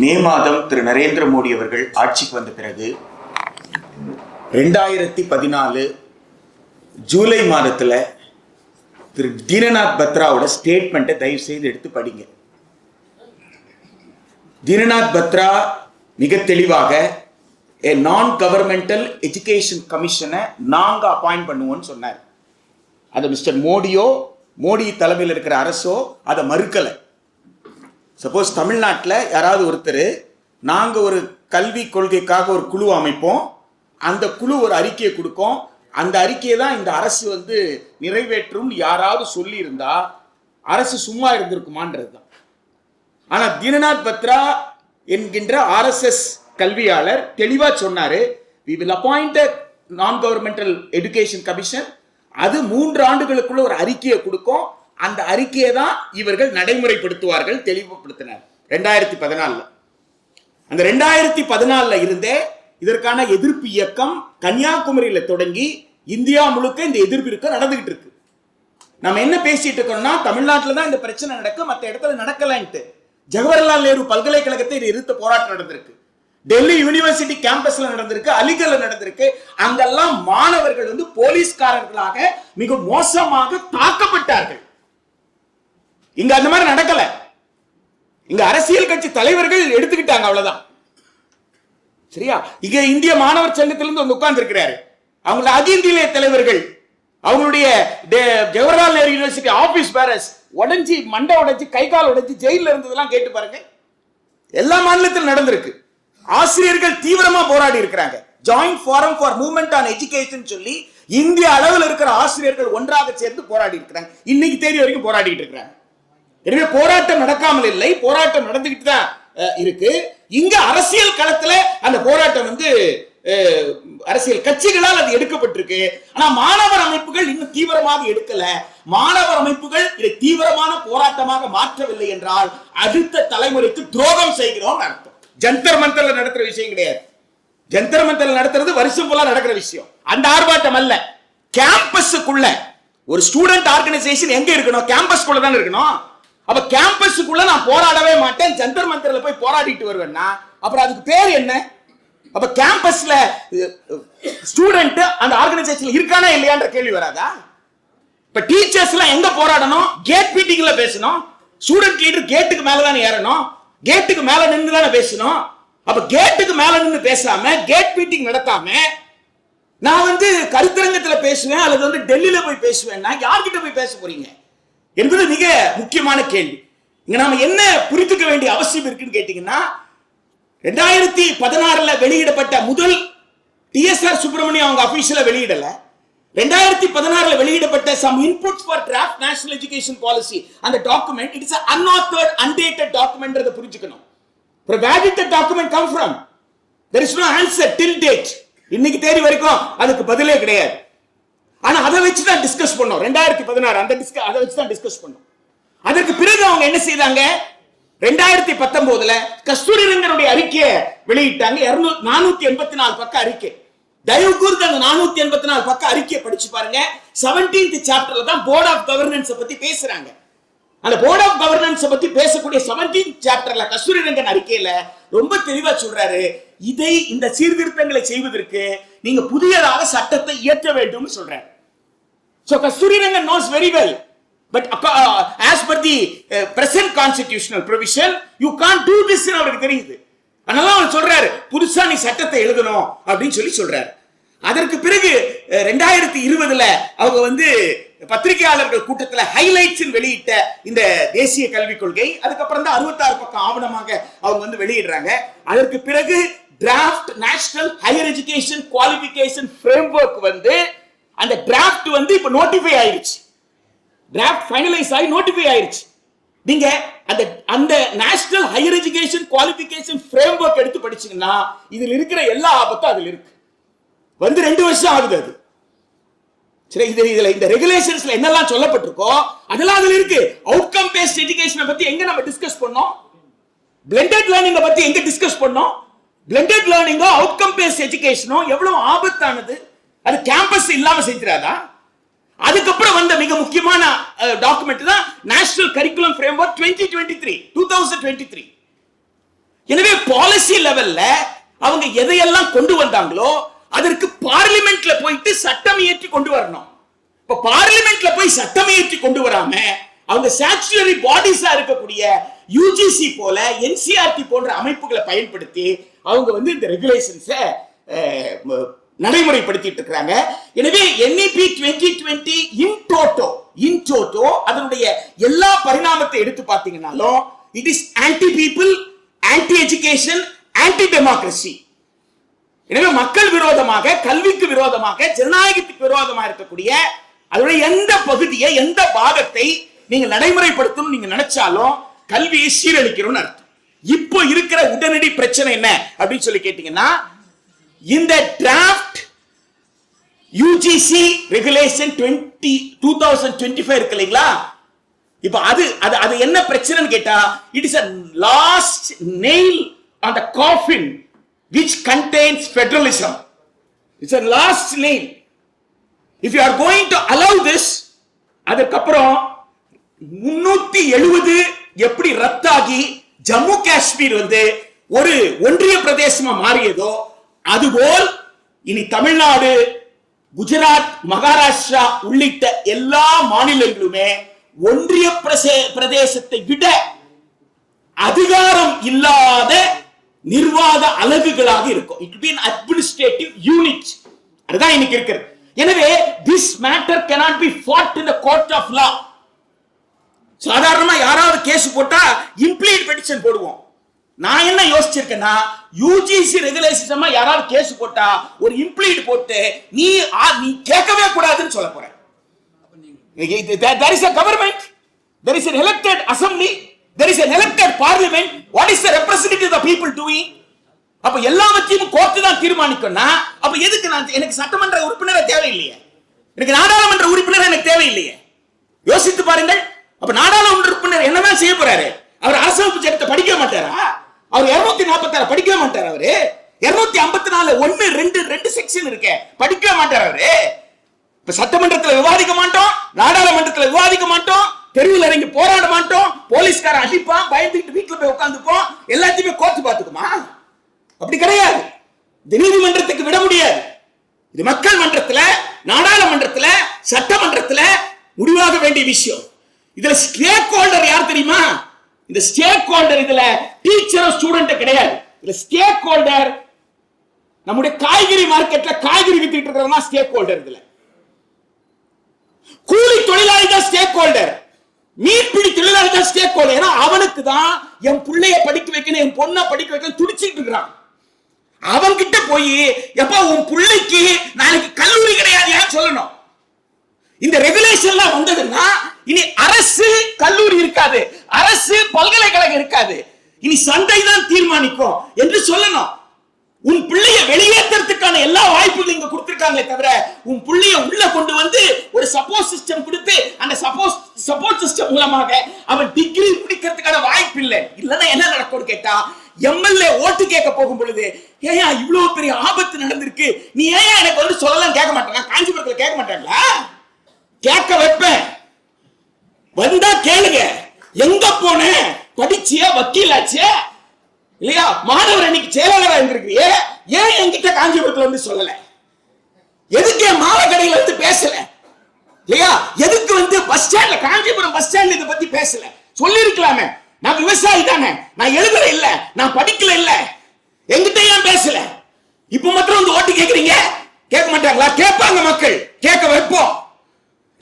மே மாதம் திரு நரேந்திர மோடி அவர்கள் ஆட்சிக்கு வந்த பிறகு 2014 ஜூலை மாதத்தில் திரு தீனநாத் பத்ராவோட ஸ்டேட்மெண்ட்டை தயவு செய்து எடுத்து படிங்க. தீனநாத் பத்ரா மிக தெளிவாக நான் கவர்மெண்டல் எஜுகேஷன் கமிஷனை நாங்க அப்பாயிண்ட் பண்ணுவோம்னு சொன்னார். அது மிஸ்டர் மோடி தலைமையில் இருக்கிற அரசோ அதை மறுக்கலை. சப்போஸ் தமிழ்நாட்டில் யாராவது ஒருத்தர் நாங்கள் ஒரு கல்வி கொள்கைக்காக ஒரு குழு அமைப்போம், அந்த குழு ஒரு அறிக்கையை கொடுக்கும், அந்த அறிக்கையை தான் இந்த அரசு நிறைவேற்றும் யாராவது சொல்லி இருந்தா அரசு சும்மா இருந்திருக்குமான்றது தான். ஆனால் தீனநாத் பத்ரா என்கின்ற RSS கல்வியாளர் தெளிவாக சொன்னார், we will appoint a non-governmental education commission. அது 3 ஆண்டுகளுக்குள்ள ஒரு அறிக்கையை கொடுக்கும், அந்த அறிக்கையை தான் இவர்கள் நடைமுறைப்படுத்துவார்கள் தெளிவுபடுத்தினார் 2014. அந்த 2014 இருந்தே இதற்கான எதிர்ப்பு இயக்கம் கன்னியாகுமரியில் தொடங்கி இந்தியா முழுக்க இந்த எதிர்ப்பு நடந்துகிட்டு இருக்கு. நம்ம என்ன பேசிட்டு இருக்கோம்னா, தமிழ்நாட்டில் தான் இந்த பிரச்சனை நடக்கு, மற்ற இடத்துல நடக்கலன்ட்டு. ஜவஹர்லால் நேரு பல்கலைக்கழகத்தை எதிர்த்து போராட்டம் நடந்திருக்கு, டெல்லி யூனிவர்சிட்டி கேம்பஸ்ல நடந்திருக்கு, அலிகர்ல நடந்திருக்கு. அங்கெல்லாம் மாணவர்கள் போலீஸ்காரர்களாக மிக மோசமாக தாக்கப்பட்டார்கள். இங்க அந்த மாதிரி நடக்கல. இங்க அரசியல் கட்சி தலைவர்கள் எடுத்துக்கிட்டாங்க, அவ்வளவுதான். சரியா? இங்க இந்திய மாணவர் சங்கத்திலிருந்து வந்து உட்கார்ந்து இருக்கிறாரு, அவங்களுடைய அகில இந்திய தலைவர்கள், அவங்களுடைய ஜவஹர்லால் நேரு யூனிவர்சிட்டி ஆபீஸ் பேரஸ் உடைஞ்சி, மண்டை உடைஞ்சி, கை கால் உடைஞ்சி ஜெயில இருந்ததெல்லாம் கேட்டு பாருங்க. எல்லா மாநிலத்திலும் நடந்திருக்கு. ஆசிரியர்கள் தீவிரமா போராடி இருக்கிறாங்க. Joint forum for movement on education சொல்லி இந்திய அளவில் இருக்கிற ஆசிரியர்கள் ஒன்றாக சேர்ந்து போராடி இருக்கிறாங்க. இன்னைக்கு தேதி வரைக்கும் போராடிட்டு இருக்கிறாங்க. எனவே போராட்டம் நடக்காமல் இல்லை, போராட்டம் நடந்துகிட்டு தான் இருக்கு. இங்க அரசியல் களத்துல அந்த போராட்டம் அரசியல் கட்சிகளால் அது எடுக்கப்பட்டிருக்கு. ஆனா மாணவர் அமைப்புகள் இன்னும் தீவிரமாக எடுக்கல. மாணவர் அமைப்புகள் இதை தீவிரமான போராட்டமாக மாற்றவில்லை என்றால் அடுத்த தலைமுறைக்கு துரோகம் செய்கிறோம் அர்த்தம். ஜந்தர் மந்தர்ல நடத்துற விஷயம் கிடையாது. ஜந்தர் மந்தர்ல நடத்துறது வருஷம் போல நடக்கிற விஷயம். அந்த ஆர்ப்பாட்டம் அல்ல. கேம்பஸுக்குள்ள ஒரு ஸ்டூடெண்ட் ஆர்கனைசேஷன் எங்க இருக்கணும்? கேம்பஸ்க்குள்ள தான் இருக்கணும். அப்ப கேம்பஸுக்குள்ள நான் போராடவே மாட்டேன், ஜந்தர் மந்தர்ல போய் போராடிட்டு வருவேன்னா அப்புறம் அதுக்கு பேர் என்ன? அப்ப கேம்பஸ்ல ஸ்டூடெண்ட் அந்த ஆர்கனைசேஷன்ல இருக்கானா இல்லையான்ற கேள்வி வராதா? இப்ப டீச்சர்ஸ் எல்லாம் எங்க போராடணும்? கேட் மீட்டிங்ல பேசணும். ஸ்டூடெண்ட் லீடர் கேட்டுக்கு மேல தானே ஏறணும், கேட்டுக்கு மேல நின்று தானே பேசணும். அப்ப கேட்டுக்கு மேல நின்று பேசாம, கேட் மீட்டிங் நடத்தாம நான் கருத்தரங்கத்துல பேசுவேன் அல்லது டெல்லியில போய் பேசுவேன்னா யார்கிட்ட போய் பேச போறீங்க என்பது மிக முக்கியமான கேள்வி. இங்க நாம என்ன புரிந்துக்க வேண்டிய அவசியம் இருக்குன்னு கேட்டீங்கன்னா, 2016 வெளியிடப்பட்ட முதல் TSR சுப்பிரமணியம் அவங்க அபிஷியலா வெளியிடல. 2016 வெளியிடப்பட்ட some inputs for draft national education policy அந்த document, it is an unauthored undated document. அதை புரிஞ்சுக்கணும். where did the document come from? There is no answer till date. இன்னைக்கு தேதி வரைக்கும் அதுக்கு பதிலே கிடையாது. ஆனா அதை வச்சு தான் டிஸ்கஸ் பண்ணோம். 2016 அதை வச்சு தான் டிஸ்கஸ் பண்ணோம். அதற்கு பிறகு அவங்க என்ன செய்தாங்க? 2019 கஸ்தூரிரங்கனுடைய அறிக்கையை வெளியிட்டாங்க. 484 பக்க அறிக்கை. தயவு கூர்ந்து அந்த 484 பக்க அறிக்கையை படிச்சு பாருங்க. 17th சாப்டர்ல தான் போர்ட் ஆஃப் கவர்னன்ஸ் பத்தி பேசுறாங்க. அந்த போர்ட் ஆஃப் கவர்னன்ஸ் பத்தி பேசக்கூடிய 17th சாப்டர்ல கஸ்தூரிரங்கன் அறிக்கையில ரொம்ப தெளிவா சொல்றாரு, இந்த சீர்திருத்தங்களை செய்வதற்கு நீங்க புதியதாக சட்டத்தை இயற்ற வேண்டும் சொல்றாரு. So Kasturirangan knows very well, but as per the present constitutional provision you can't do this ன்னு அவருக்கு தெரியுது. அதனால அவர் சொல்றாரு, புதுசா நீ சட்டத்தை எழுதணும் அப்படின்னு சொல்றாரு. அதற்கு பிறகு 2020 அவங்க பத்திரிகையாளர்கள் கூட்டத்தில் ஹைலைட்ஸ் வெளியிட்ட இந்த தேசிய கல்விக் கொள்கை, அதுக்கப்புறம் தான் 66 பக்கம் ஆவணமாக அவங்க வெளியிடுறாங்க. அதற்கு பிறகு draft national higher education qualification framework அந்த டிராஃப்ட் இப்ப நோட்டிஃபை ஆயிருச்சு. டிராஃப்ட் ஃபைனலைஸ் ஆகி நோட்டிஃபை ஆயிருச்சு. நீங்க அந்த national higher education qualification framework எடுத்து படிச்சீங்கன்னா இதுல இருக்கிற எல்லா ஆபத்தும் அதுல இருக்கு. 2 வருஷம் ஆகுது அது. சரி, இதுல இந்த ரெகுலேஷன்ஸ்ல என்னெல்லாம் சொல்லப்பட்டிருக்கோ அதெல்லாம் அதுல இருக்கு. அவுட்கம் பேஸ்ட் எஜுகேஷனை பத்தி எங்க நம்ம டிஸ்கஸ் பண்ணோம்? பிளெண்டட் லேர்னிங் பத்தி எங்க டிஸ்கஸ் பண்ணோம்? பிளெண்டட் லேர்னிங்கோ அவுட்கம் பேஸ்ட் எஜுகேஷனோ எவ்வளவு ஆபத்தானது. அது கேம்பஸ் இல்லாம செஞ்சிராதா? அதுக்கப்புறம் வந்த மிக முக்கியமான டாக்குமெண்ட் தான் நேஷனல் கரிக்குலம் ஃப்ரேம்வொர்க் 2023. எனவே பாலிசி லெவல்ல அவங்க எதையெல்லாம் கொண்டு வந்தாங்களோ அதற்கு பார்லிமெண்ட்ல போயிட்டு சட்டம் இயற்றி கொண்டு வரணும். இப்ப பார்லிமெண்ட்ல போய் சட்டம் இயற்றி கொண்டு வராம அவங்க ஸ்டாச்சுட்டரி பாடிஸா இருக்கக்கூடிய யூஜிசி போல என்சிஆர்டி போன்ற அமைப்புகளை பயன்படுத்தி அவங்க இந்த ரெகுலேஷன்ஸை நடைமுறைப்படுத்திட்டு இருக்காங்க. எனவே NEP 2020 இன் டோட்டோ அதனுடைய எல்லா பரிணாமத்தை எடுத்து பார்த்தீங்கன்னாலும் it is anti people, anti education, anti democracy. எனவே மக்கள் விரோதமாக, கல்விக்கு விரோதமாக, ஜனநாயகத்துக்கு விரோதமாக இருக்கக்கூடிய அதனுடைய எந்த பகுதியை, எந்த பாகத்தை நீங்க நடைமுறைப்படுத்தணும் நீங்க நினைச்சாலும் கல்வியை சீரழிக்கணும்னு அர்த்தம். இப்போ இருக்கிற உடனடி பிரச்சனை என்ன அப்படின்னு சொல்லி கேட்டீங்கன்னா, இந்த டிராஃப்ட் யூஜிசி ரெகுலேஷன் 2025 இருக்கு இல்லைங்களா, இப்ப அது என்ன பிரச்சனைன்னு கேட்டா, it is a last nail on the coffin which contains federalism. It's a last nail. If you are going to allow this, அதற்கப்புறம் 370 எப்படி ரத்தாகி ஜம்மு காஷ்மீர் ஒரு ஒன்றிய பிரதேசமா மாறியதோ அதுபோல் இனி தமிழ்நாடு, குஜராத், மகாராஷ்டிரா உள்ளிட்ட எல்லா மாநிலங்களுமே ஒன்றிய பிரதேசத்தை விட அதிகாரம் இல்லாத நிர்வாக அலகுகளாக இருக்கும். It been administrative unit. அதுதான் இன்னைக்கு இருக்கிறது. எனவே this matter cannot be fought in the court of law. சாதாரணமா யாராவது கேஸ் போட்டா இம்ப்ளீட் பெட்டிஷன் போடுவோம். நான் என்ன யோசிச்சிருக்கேன்னா, யூஜிசி ரெகுலேஷன் யாராவது கேஸ் போட்டா ஒரு இம்ப்ளீட் போட்டு நீ கேட்கவே கூடாதுன்னு சொல்ல போறேன். There is a government, there is an elected assembly, there is an elected parliament. What is the representative of the people doing? அப்ப எல்லாவற்றையும் கோர்ட்டு தான் தீர்மானிக்கும்னா அப்ப எதுக்கு எனக்கு சட்டமன்ற உறுப்பினரே தேவையில்லையே, எனக்கு நாடாளுமன்ற உறுப்பினர் எனக்கு தேவையில்லையே. யோசித்து பாருங்கள். அப்ப நாடாளுமன்ற உறுப்பினர் என்னதான் செய்ய போறாரு? அவர் அரசியலமைப்பு சட்டத்தை படிக்க மாட்டாரா? அவர் 246 படிக்க மாட்டார். அவரு 254 1 2 2 செக்ஷன் இருக்கே, படிக்க மாட்டார் அவரு. இப்ப சட்டமன்றத்தில் விவாதிக்க மாட்டோம், நாடாளுமன்றத்தில் விவாதிக்க மாட்டோம், தெருவில் இறங்கி போராட மாட்டோம், போலீஸ்கார அடிப்பான், பயந்துட்டு வீட்டுல போய் உட்கார்ந்துப்போம், எல்லாத்தையுமே கோர்த்து பார்த்துக்குமா? அப்படி கிடையாது. நீதிமன்றத்துக்கு விட முடியாது. இது மக்கள் மன்றத்தில், நாடாளுமன்றத்தில், சட்டமன்றத்தில் முடிவாக வேண்டிய விஷயம். இதுல ஸ்டேக் ஹோல்டர் யார் தெரியுமா? இந்த ஸ்டேக் ஹோல்டர் இதுல டீச்சர் ஸ்டூடெண்ட் கிடையாது. இதுல ஸ்டேக் ஹோல்டர் நம்முடைய காய்கறி மார்க்கெட்ல காய்கறி வித்துட்டு இருக்கிறவங்க ஸ்டேக் ஹோல்டர். இதுல கூலி தொழிலாளி தான் ஸ்டேக் ஹோல்டர், மீன்பிடி தொழிலாளி தான் ஸ்டேக் ஹோல்டர். ஏன்னா அவனுக்கு தான் என் பிள்ளைய படிக்க வைக்கணும், என் பொண்ணை படிக்க வைக்கணும் துடிச்சிட்டு இருக்கிறான். அவன் கிட்ட போய் எப்ப உன் பிள்ளைக்கு நாளைக்கு கல்லூரி கிடையாது சொல்லணும். இந்த ரெகுலேஷன்லாம் வந்ததுன்னா இனி அரசு கல்லூரி இருக்காது, அரசு பல்கலைக்கழகம் இருக்காது, இனி சந்தை தான் தீர்மானிக்கும் என்று சொல்லணும். உன் பிள்ளைய வெளியேற்றத்துக்கான எல்லா வாய்ப்புகளும் இங்க கொடுத்திருக்காங்களே தவிர உன் பிள்ளைய உள்ள கொண்டு ஒரு சப்போர்ட் சிஸ்டம் கொடுத்து அந்த சப்போர்ட் சிஸ்டம் மூலமாக அவன் டிகிரி முடிக்கிறதுக்கான வாய்ப்பு இல்லை. இல்லன்னா என்ன நடக்கும் கேட்டா, எம்எல்ஏ ஓட்டு கேட்க போகும் பொழுது ஏயா இவ்வளவு பெரிய ஆபத்து நடந்திருக்கு, நீ ஏயா எனக்கு சொல்லலாம் கேட்க மாட்டாங்க. காஞ்சிபுரத்தில் கேட்க மாட்டாங்களா? கேட்க வைப்பேன். வந்தா கேளுங்க, எங்க போன படிச்சியா, வக்கீலாச்சு இல்லையா, மாணவர் அன்னைக்கு செயலாளராக இருந்திருக்கிறியே, ஏன் என்கிட்ட காஞ்சிபுரத்துல சொல்லல? எதுக்கு மாலை கடையில பேசல இல்லையா? எதுக்கு பஸ் ஸ்டாண்ட்ல, காஞ்சிபுரம் பஸ் ஸ்டாண்ட்ல இதை பத்தி பேசல? சொல்லி இருக்கலாமே. நான் விவசாயி தானே, நான் எழுதல இல்ல, நான் படிக்கல இல்ல, என்கிட்ட ஏன் பேசல? இப்ப மாத்திரம் ஓட்டு கேக்குறீங்க. கேட்க மாட்டாங்களா? கேட்பாங்க மக்கள், கேட்க வைப்போம்.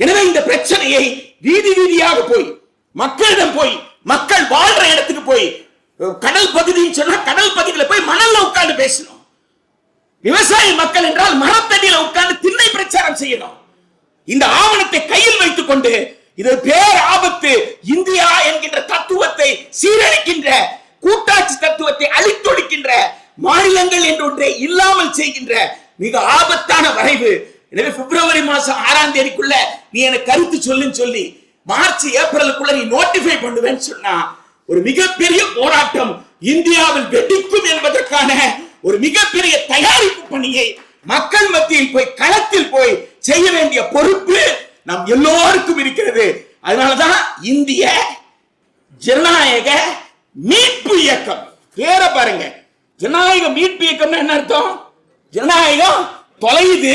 எனவே இந்த பிரச்சனையை வீதி வீதியாக போய் மக்களிடம் போய், மக்கள் வாழ்ற இடத்துக்கு போய், கடல் பகுதின்னு சொன்னா கடல் பகுதியில போய் மணல்ல உட்கார்ந்து பேசணும். விவசாய மக்கள் என்றால் மரத்தடியில உட்கார்ந்து திண்ணை பிரச்சாரம் செய்யணும். இந்த ஆவணத்தை கையில் வைத்துக் கொண்டு இது பேர் ஆபத்து, இந்தியா என்கின்ற தத்துவத்தை சீரழிக்கின்ற, கூட்டாட்சி தத்துவத்தை அழித்தொழிக்கின்ற, மாநிலங்கள் என்று ஒன்றை இல்லாமல் செய்கின்ற மிக ஆபத்தான வரைவு. எனவே பிப்ரவரி மாசம் 6ஆம் தேதிக்குள்ள நீ எனக்கு கருத்து சொல்லுன்னு சொல்லி மார்ச் ஏப்ரலுக்குள்ள நீ நோட்டிஃபை பண்ணுவேன்னு சொன்னா ஒரு மிகப்பெரிய போராட்டம் இந்தியாவில் வெடிக்கும் என்பதற்கான ஒரு மிகப்பெரிய தயாரிப்பு பணியை மக்கள் மத்தியில் போய், களத்தில் போய் செய்ய வேண்டிய பொறுப்பு நம் எல்லோருக்கும் இருக்கிறது. அதனாலதான் இந்திய ஜனநாயக மீட்பு இயக்கம் பேரை பாருங்க, ஜனநாயக மீட்பு இயக்கம்னு என்ன அர்த்தம்? ஜனநாயகம் தொலையுது,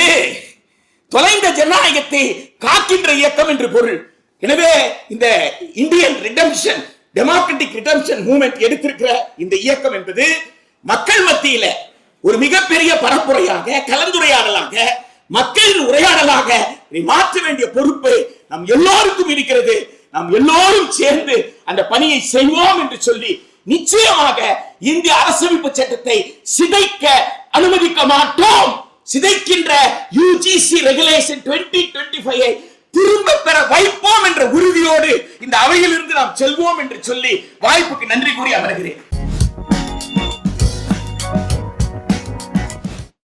தொலைந்த ஜனநாயகத்தை காக்கின்ற இயக்கம் என்று பொருள். எனவே இந்த Indian redemption democratic redemption movement எடுத்திருக்கிற இந்த இயக்கம் என்பது மக்கள் மத்தியில ஒரு மிகப்பெரிய பரப்புரையாக, கலந்துரையாடலாக, மக்களின் உரையாடலாக மாற்ற வேண்டிய பொறுப்பு நம் எல்லோருக்கும் இருக்கிறது. நாம் எல்லோரும் சேர்ந்து அந்த பணியை செய்வோம் என்று சொல்லி நிச்சயமாக இந்திய அரசமைப்பு சட்டத்தை சிதைக்க அனுமதிக்க மாட்டோம். சிதைக்கின்ற யுஜிசி ரெகுலேஷன் 2025 திரும்ப பெற வைப்போம் என்ற உறுதியோடு இந்த அவையில் இருந்து நாம் செல்வோம் என்று சொல்லி வாய்ப்புக்கு நன்றி கூறி அமர்கிறேன்.